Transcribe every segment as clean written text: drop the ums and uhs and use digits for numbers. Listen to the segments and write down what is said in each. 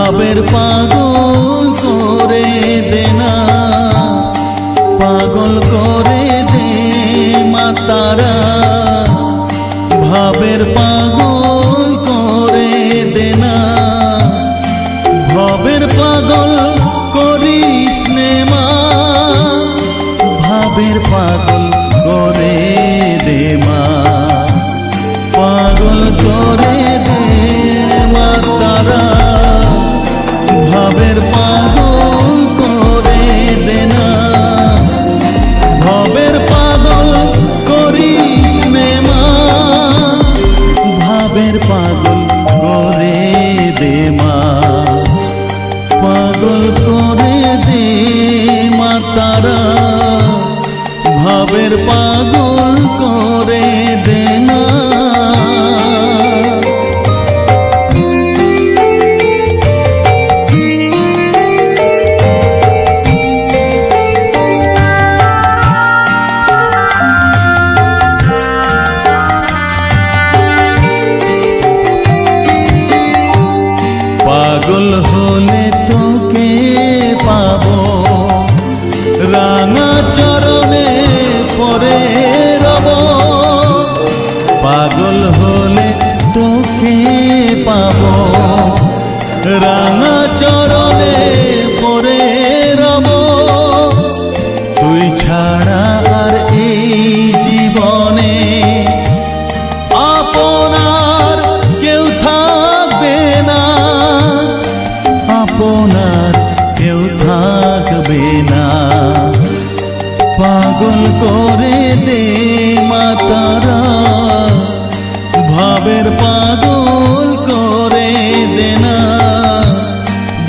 ভাবের পাগল করে দে না, পাগল করে দে মা তারা, ভাবের পাগল করে দে না, ভাবের পাগল করিস নে মা, ভাবের পাগল করে দে মা, পাগল করে দে মা তারা, ভাবের পাগল করে দে না, ভাবের পাগল করিস নে মা, ভাবের পাগল করে দে মা, পাগল করে দে মা তারা, ভাবের পাগল করে দে না। পাগল হলে তোকে পাবো, রাঙা চরণে পরে রব, পাগল হলে তোকে পাবো, রাঙা চরণে পরে রব, তুই ছাড়া আর এই জীবনে আপনার কেউ থাকবে না, আপনার কেউ থাকবে না, পাগল করে দে মা তারা, ভাবের পাগল করে দে না,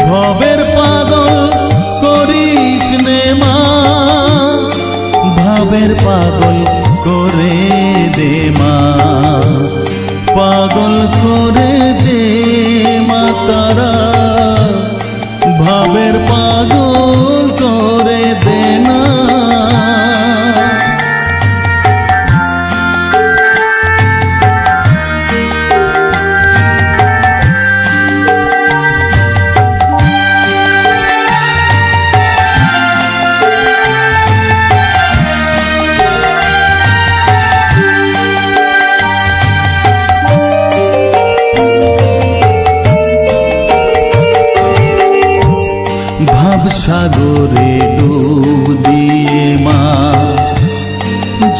ভাবের পাগল করিস নে মা, ভাবের পাগল করে দে মা, পাগল করে দে মা তারা, ভাবের পাগল করে দে না। ভাব সাগরে ডুব দিয়ে মা,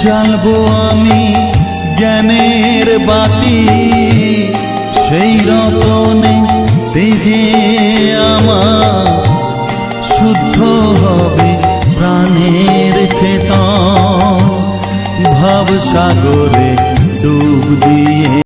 জ্বালবো আমি জ্ঞানের বাতি, সেই রতনে তেজে আমার শুদ্ধ হবে প্রাণের চেতন, ভাব সাগরে ডুব দিয়ে